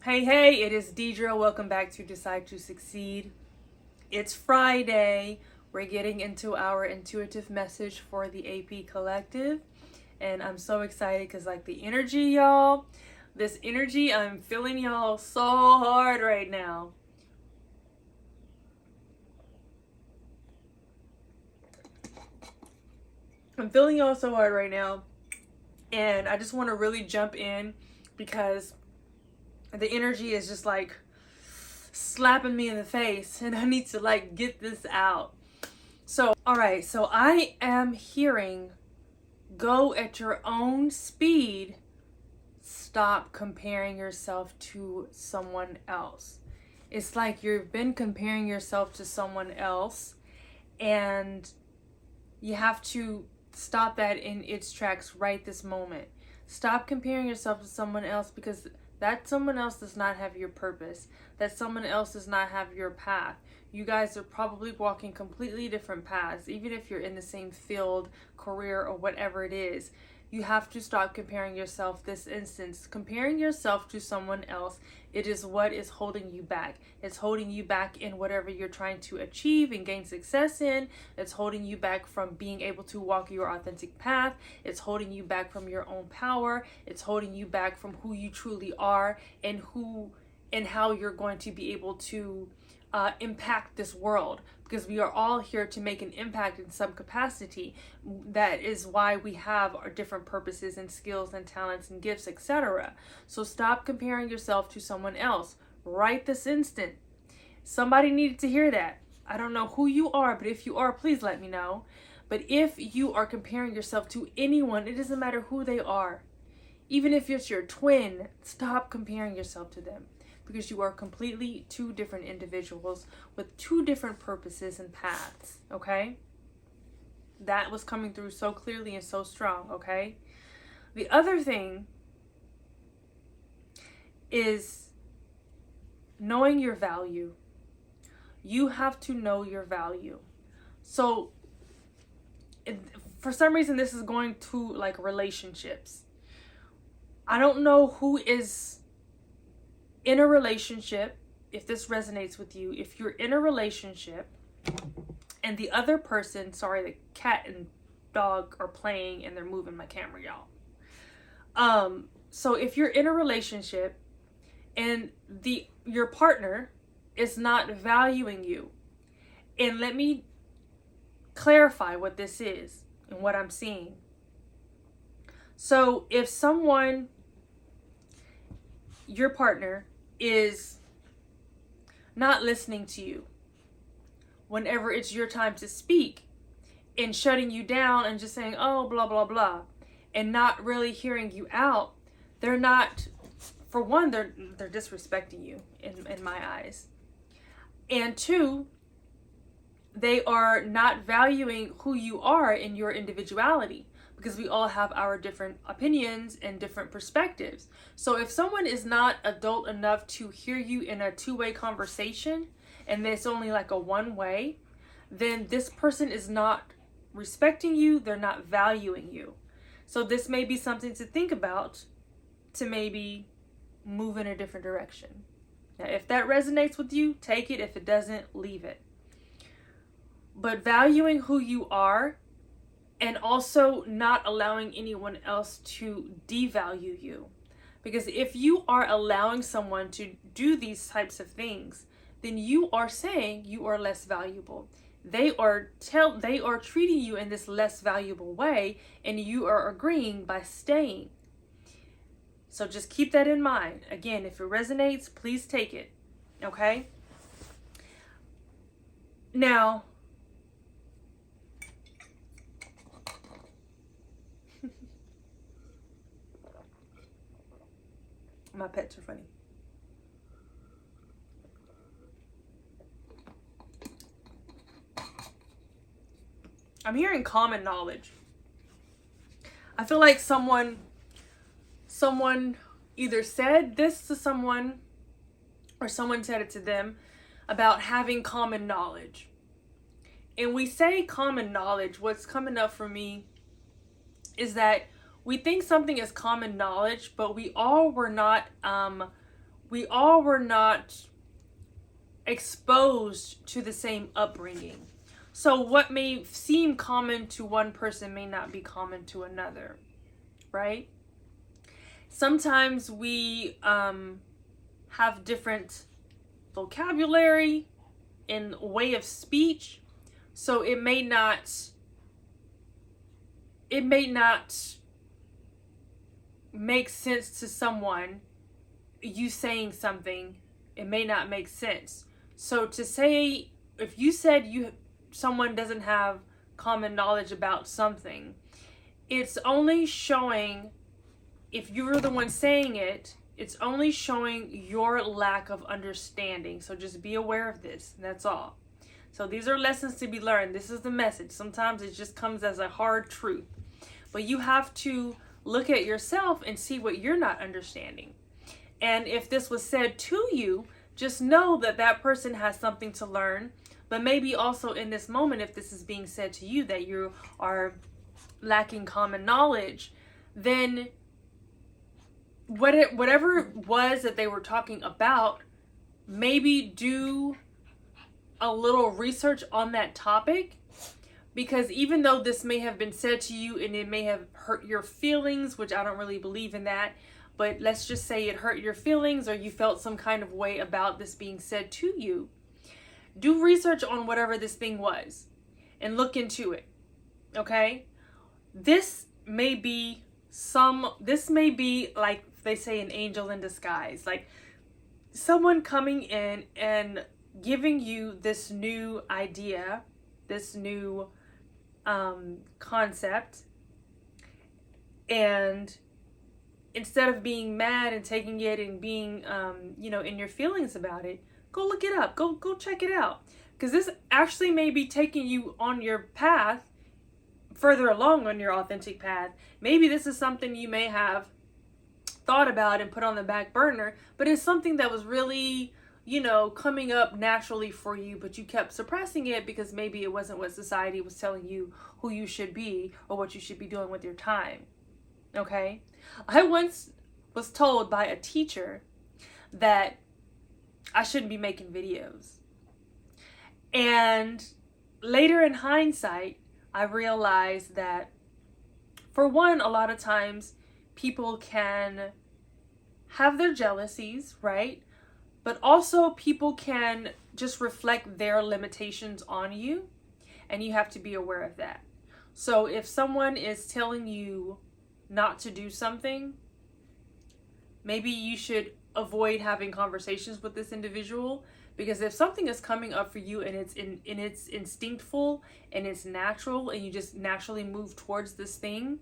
Hey, it is Deidre. Welcome back to Decide to Succeed. It's Friday. We're getting into our intuitive message for the AP Collective. And I'm so excited because, the energy, y'all, this energy, I'm feeling y'all so hard right now. I'm feeling y'all so hard right now. And I just want to really jump in because the energy is just slapping me in the face and I need to get this out. So, all right, so I am hearing go at your own speed. Stop comparing yourself to someone else. It's like you've been comparing yourself to someone else and you have to stop that in its tracks right this moment. Stop comparing yourself to someone else because that someone else does not have your purpose. That someone else does not have your path. You guys are probably walking completely different paths, even if you're in the same field, career, or whatever it is. You have to stop comparing yourself this instance. Comparing yourself to someone else, it is what is holding you back. It's holding you back in whatever you're trying to achieve and gain success in. It's holding you back from being able to walk your authentic path. It's holding you back from your own power. It's holding you back from who you truly are and how you're going to be able to impact this world, because we are all here to make an impact in some capacity. That is why we have our different purposes and skills and talents and gifts, etc. So stop comparing yourself to someone else right this instant. Somebody needed to hear that. I don't know who you are, but if you are, please let me know. But if you are comparing yourself to anyone, it doesn't matter who they are. Even if it's your twin, stop comparing yourself to them. Because you are completely two different individuals with two different purposes and paths, okay? That was coming through so clearly and so strong, okay? The other thing is knowing your value. You have to know your value. So, for some reason, this is going to relationships. I don't know who is in a relationship, if this resonates with you. If you're in a relationship and the other person, sorry, the cat and dog are playing and they're moving my camera, y'all. So if you're in a relationship and your partner is not valuing you, and let me clarify what this is and what I'm seeing. So if your partner is not listening to you whenever it's your time to speak and shutting you down and just saying, oh, blah, blah, blah, and not really hearing you out, they're not, for one, they're disrespecting you in my eyes. And two, they are not valuing who you are in your individuality, because we all have our different opinions and different perspectives. So if someone is not adult enough to hear you in a two-way conversation, and it's only a one-way, then this person is not respecting you, they're not valuing you. So this may be something to think about, to maybe move in a different direction. Now, if that resonates with you, take it. If it doesn't, leave it. But valuing who you are, and also not allowing anyone else to devalue you. Because if you are allowing someone to do these types of things, then you are saying you are less valuable. They are treating you in this less valuable way, and you are agreeing by staying. So just keep that in mind. Again, if it resonates, please take it. Okay? Now, my pets are funny. I'm hearing common knowledge. I feel like someone either said this to someone or someone said it to them about having common knowledge. And we say common knowledge, what's coming up for me is that we think something is common knowledge, but we all were not we all were not exposed to the same upbringing. So what may seem common to one person may not be common to another, right? Sometimes we have different vocabulary and way of speech, so it may not make sense to someone. You saying something, it may not make sense. So to say, if you said someone doesn't have common knowledge about something, it's only showing, if you're the one saying it, it's only showing your lack of understanding. So just be aware of this. That's all. So these are lessons to be learned. This is the message. Sometimes it just comes as a hard truth. But you have to look at yourself and see what you're not understanding. And if this was said to you, just know that that person has something to learn. But maybe also in this moment, if this is being said to you that you are lacking common knowledge, then whatever it was that they were talking about, maybe do a little research on that topic. Because even though this may have been said to you and it may have hurt your feelings, which I don't really believe in that, but let's just say it hurt your feelings or you felt some kind of way about this being said to you, do research on whatever this thing was and look into it, okay? This may be like they say, an angel in disguise, like someone coming in and giving you this new idea, this new concept, and instead of being mad and taking it and being in your feelings about it, go look it up, go check it out, because this actually may be taking you on your path, further along on your authentic path. Maybe this is something you may have thought about and put on the back burner, but it's something that was really coming up naturally for you, but you kept suppressing it because maybe it wasn't what society was telling you who you should be or what you should be doing with your time. Okay? I once was told by a teacher that I shouldn't be making videos. And later in hindsight, I realized that, for one, a lot of times people can have their jealousies, right? But also people can just reflect their limitations on you, and you have to be aware of that. So if someone is telling you not to do something, maybe you should avoid having conversations with this individual, because if something is coming up for you and it's instinctful and it's natural and you just naturally move towards this thing,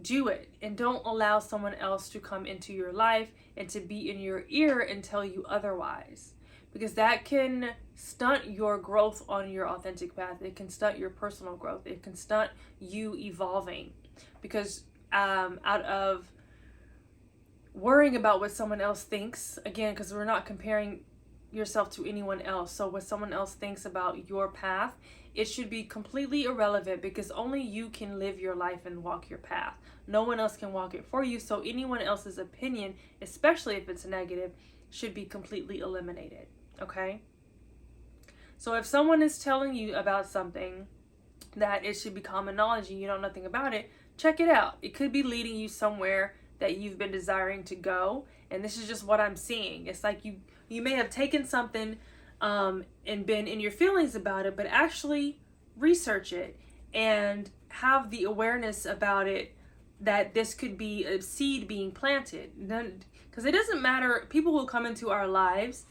do it, and don't allow someone else to come into your life and to be in your ear and tell you otherwise, because that can stunt your growth on your authentic path. It can stunt your personal growth. It can stunt you evolving, because out of worrying about what someone else thinks, again, because we're not comparing yourself to anyone else, so what someone else thinks about your path, it should be completely irrelevant, because only you can live your life and walk your path. No one else can walk it for you, so anyone else's opinion, especially if it's negative, should be completely eliminated, okay? So if someone is telling you about something that it should be common knowledge and you know nothing about it, check it out. It could be leading you somewhere that you've been desiring to go, and this is just what I'm seeing. It's like you may have taken something and been in your feelings about it, but actually research it and have the awareness about it, that this could be a seed being planted. Because it doesn't matter, people will come into our lives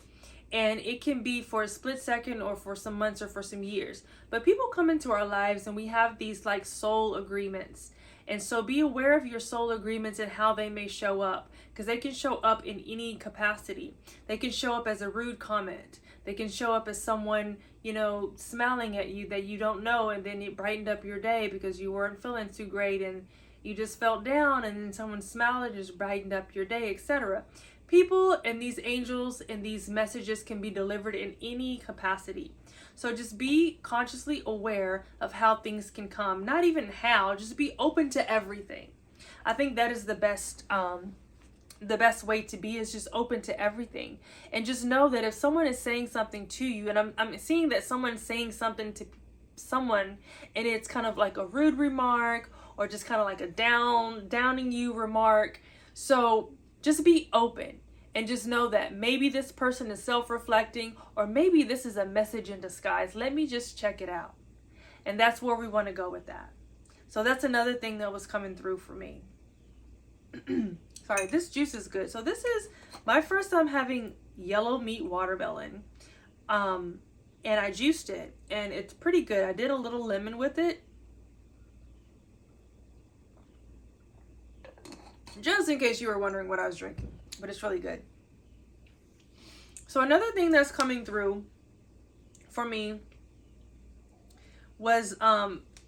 and it can be for a split second or for some months or for some years, but people come into our lives and we have these like soul agreements. And so be aware of your soul agreements and how they may show up, because they can show up in any capacity. They can show up as a rude comment. They can show up as someone, smiling at you that you don't know, and then it brightened up your day because you weren't feeling too great and you just felt down, and then someone smiled and just brightened up your day, etc. People and these angels and these messages can be delivered in any capacity. So just be consciously aware of how things can come. Not even how, just be open to everything. I think that is the best the best way to be is just open to everything. And just know that if someone is saying something to you, and I'm seeing that someone's saying something to someone, and it's kind of like a rude remark, or just kind of like a downing you remark. So just be open, and just know that maybe this person is self-reflecting, or maybe this is a message in disguise. Let me just check it out. And that's where we want to go with that. So that's another thing that was coming through for me. Sorry, this juice is good. So this is my first time having yellow meat watermelon. And I juiced it, and it's pretty good. I did a little lemon with it, just in case you were wondering what I was drinking, but it's really good. So another thing that's coming through for me was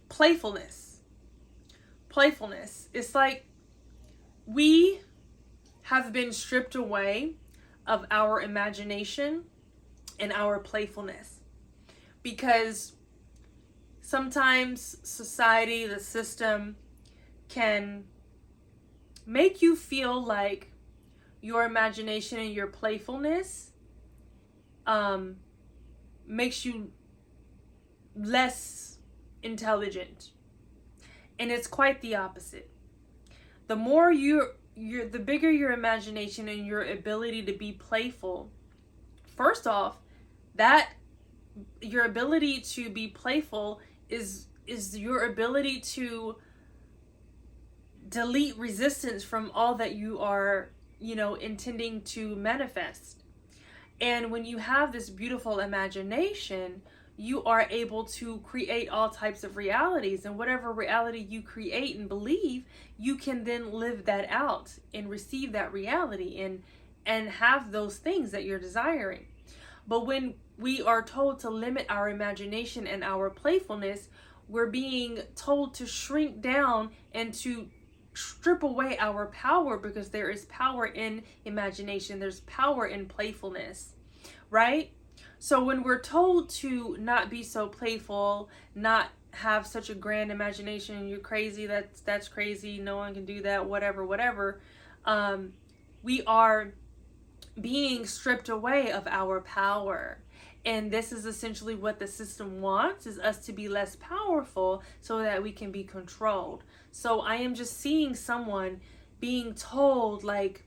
playfulness. Playfulness. It's like we have been stripped away of our imagination and our playfulness, because sometimes society, the system, can make you feel like your imagination and your playfulness makes you less intelligent. And it's quite the opposite. The more the bigger your imagination and your ability to be playful, first off, that your ability to be playful is your ability to delete resistance from all that you are, intending to manifest. And when you have this beautiful imagination, you are able to create all types of realities, and whatever reality you create and believe, you can then live that out and receive that reality and have those things that you're desiring. But when we are told to limit our imagination and our playfulness, we're being told to shrink down and to strip away our power, because there is power in imagination, there's power in playfulness, right? So when we're told to not be so playful, not have such a grand imagination, you're crazy, that's crazy, no one can do that, whatever, we are being stripped away of our power. And this is essentially what the system wants, is us to be less powerful so that we can be controlled. So I am just seeing someone being told like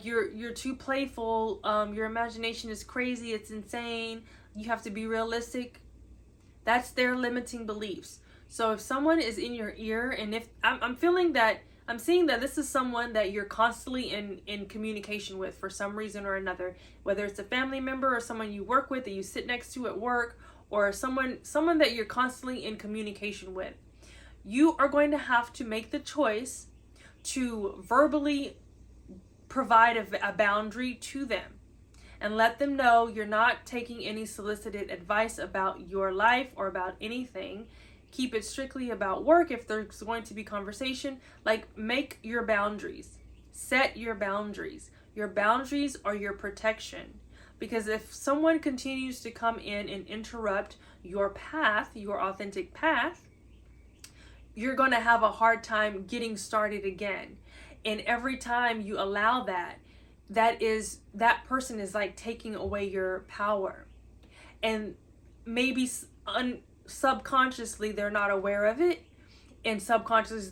you're too playful, your imagination is crazy, it's insane, you have to be realistic. That's their limiting beliefs. So if someone is in your ear, and if I'm seeing that this is someone that you're constantly in communication with for some reason or another, whether it's a family member or someone you work with that you sit next to at work, or someone that you're constantly in communication with, you are going to have to make the choice to verbally provide a boundary to them and let them know you're not taking any solicited advice about your life or about anything. Keep it strictly about work. If there's going to be conversation, make your boundaries. Set your boundaries. Your boundaries are your protection. Because if someone continues to come in and interrupt your path, your authentic path, you're going to have a hard time getting started again. And every time you allow that person is like taking away your power. And maybe subconsciously they're not aware of it, and subconsciously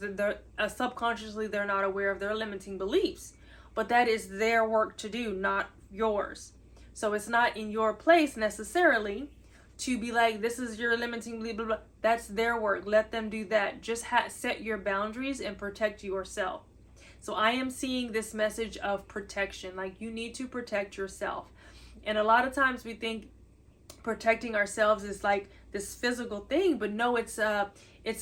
they're not aware of their limiting beliefs. But that is their work to do, not yours. So it's not in your place necessarily to be like, this is your limiting belief, blah, blah. That's their work. Let them do that. Just set your boundaries and protect yourself. So I am seeing this message of protection. Like, you need to protect yourself. And a lot of times we think protecting ourselves is like this physical thing, but no, it's a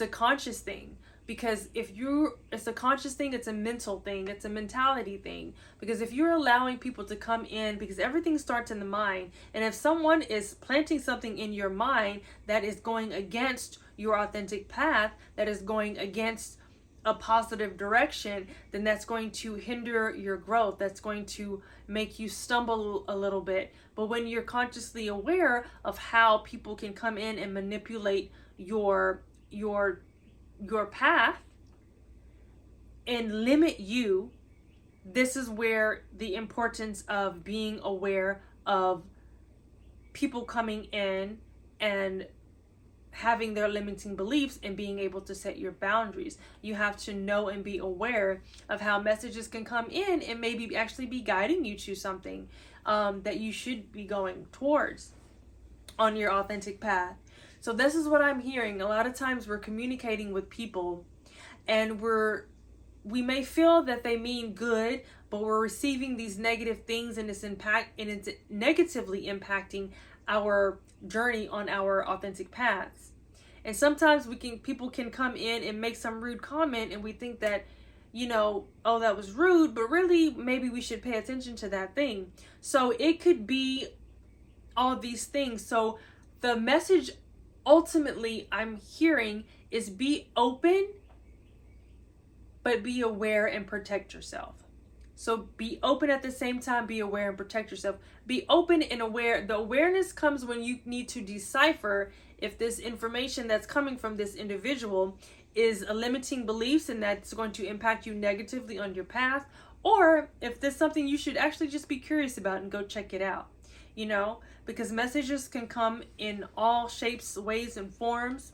conscious thing. Because it's a conscious thing, it's a mental thing, it's a mentality thing. Because if you're allowing people to come in, because everything starts in the mind, and if someone is planting something in your mind that is going against your authentic path, that is going against a positive direction, then that's going to hinder your growth. That's going to make you stumble a little bit. But when you're consciously aware of how people can come in and manipulate your path and limit you this is where the importance of being aware of people coming in and having their limiting beliefs and being able to set your boundaries. You have to know and be aware of how messages can come in and maybe actually be guiding you to something that you should be going towards on your authentic path. So this is what I'm hearing. A lot of times we're communicating with people and we may feel that they mean good, but we're receiving these negative things, and it's negatively impacting our journey on our authentic paths. And sometimes people can come in and make some rude comment, and we think that, oh, that was rude, but really maybe we should pay attention to that thing. So it could be all these things. So the message ultimately I'm hearing is be open, but be aware and protect yourself. So be open at the same time, be aware and protect yourself. Be open and aware. The awareness comes when you need to decipher if this information that's coming from this individual is a limiting beliefs and that's going to impact you negatively on your path, or if there's something you should actually just be curious about and go check it out, because messages can come in all shapes, ways, and forms.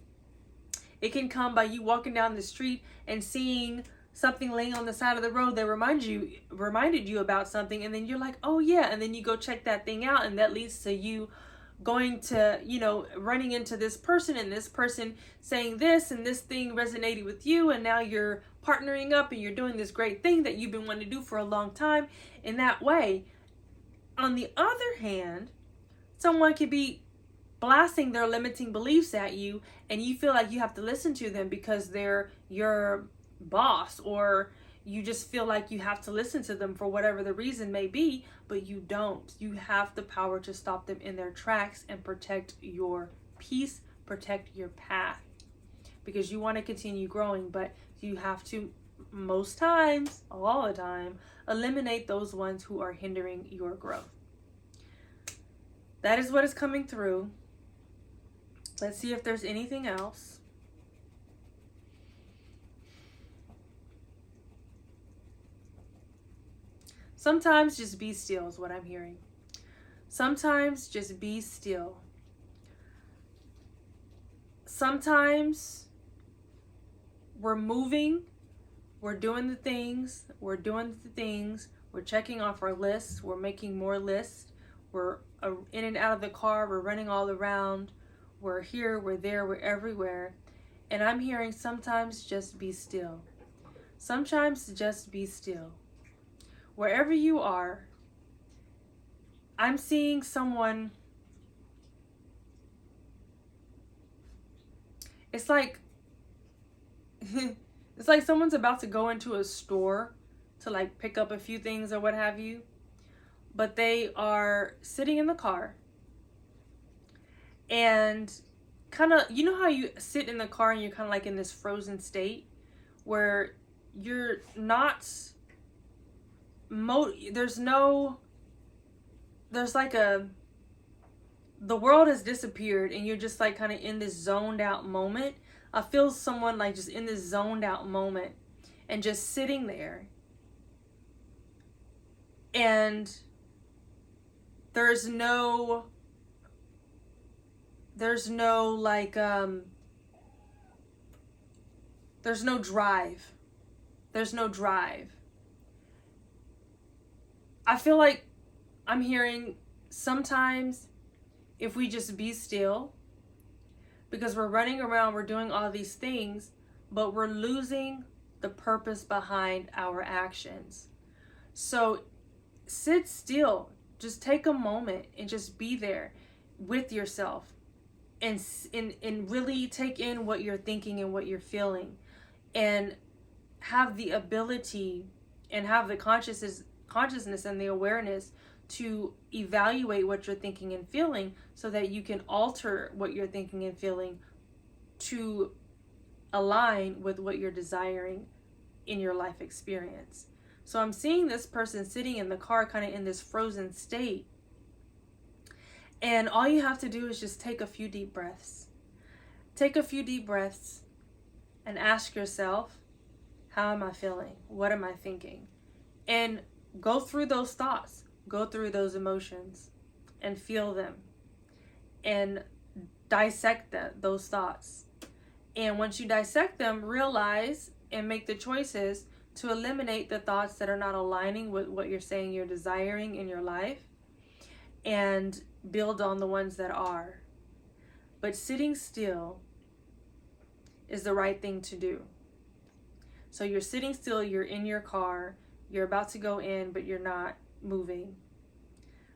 It can come by you walking down the street and seeing something laying on the side of the road that reminded you about something, and then you're like, oh yeah, and then you go check that thing out, and that leads to you going to, running into this person, and this person saying this, and this thing resonated with you, and now you're partnering up and you're doing this great thing that you've been wanting to do for a long time in that way. On the other hand, someone could be blasting their limiting beliefs at you, and you feel like you have to listen to them because they're your boss, or you just feel like you have to listen to them for whatever the reason may be, but you don't. You have the power to stop them in their tracks and protect your peace, protect your path, because you want to continue growing, but you have to, most times, all the time, eliminate those ones who are hindering your growth. That is what is coming through. Let's see if there's anything else. Sometimes just be still is what I'm hearing. Sometimes just be still. Sometimes we're moving, we're doing the things, we're checking off our lists, we're making more lists, we're in and out of the car, we're running all around, we're here, we're there, we're everywhere. And I'm hearing sometimes just be still. Sometimes just be still. Wherever you are, I'm seeing someone, it's like someone's about to go into a store to pick up a few things or what have you, but they are sitting in the car and kind of, how you sit in the car and you're kind of in this frozen state where you're not the world has disappeared and you're just kind of in this zoned out moment. I feel someone just in this zoned out moment and just sitting there, and there's no drive. There's no drive. I feel like I'm hearing sometimes if we just be still, because we're running around, we're doing all these things, but we're losing the purpose behind our actions. So sit still, just take a moment and just be there with yourself and really take in what you're thinking and what you're feeling, and have the ability and have the consciousness and the awareness to evaluate what you're thinking and feeling so that you can alter what you're thinking and feeling to align with what you're desiring in your life experience. So I'm seeing this person sitting in the car kind of in this frozen state, and all you have to do is just take a few deep breaths. Take a few deep breaths and ask yourself, how am I feeling? What am I thinking? And go through those thoughts, go through those emotions, and feel them, and dissect those thoughts. And once you dissect them, realize and make the choices to eliminate the thoughts that are not aligning with what you're saying you're desiring in your life, and build on the ones that are. But sitting still is the right thing to do. So you're sitting still, you're in your car, you're about to go in, but you're not moving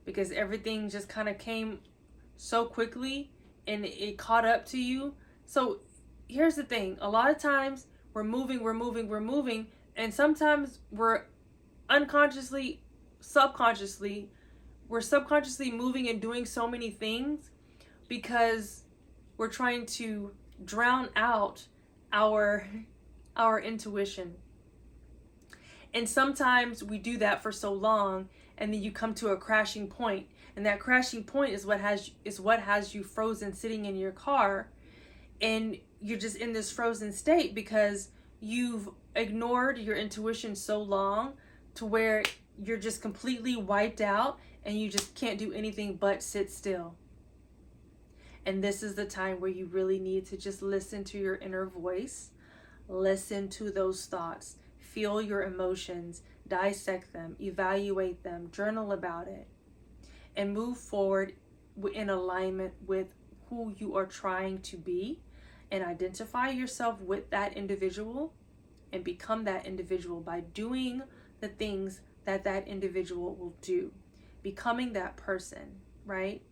because everything just kind of came so quickly and it caught up to you. So here's the thing. A lot of times we're moving, and sometimes we're subconsciously moving and doing so many things because we're trying to drown out our intuition. And sometimes we do that for so long, and then you come to a crashing point, and that crashing point is what has you frozen sitting in your car, and you're just in this frozen state because you've ignored your intuition so long to where you're just completely wiped out and you just can't do anything but sit still. And this is the time where you really need to just listen to your inner voice, listen to those thoughts, feel your emotions, dissect them, evaluate them, journal about it, and move forward in alignment with who you are trying to be, and identify yourself with that individual and become that individual by doing the things that that individual will do, becoming that person, right?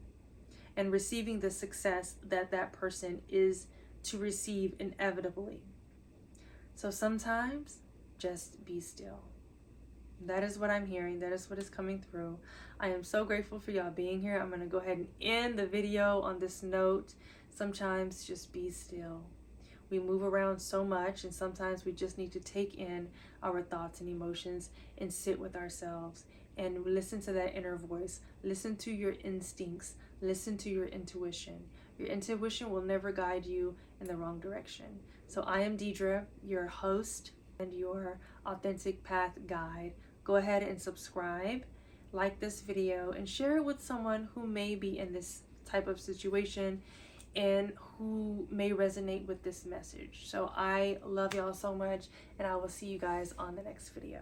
And receiving the success that that person is to receive inevitably. So sometimes just be still. That is what I'm hearing. That is what is coming through. I am so grateful for y'all being here. I'm going to go ahead and end the video on this note. Sometimes just be still. We move around so much, and sometimes we just need to take in our thoughts and emotions and sit with ourselves and listen to that inner voice. Listen to your instincts. Listen to your intuition. Your intuition will never guide you in the wrong direction. So I am Deidre, your host and your authentic path guide. Go ahead and subscribe, like this video, and share it with someone who may be in this type of situation and who may resonate with this message. So I love y'all so much, and I will see you guys on the next video.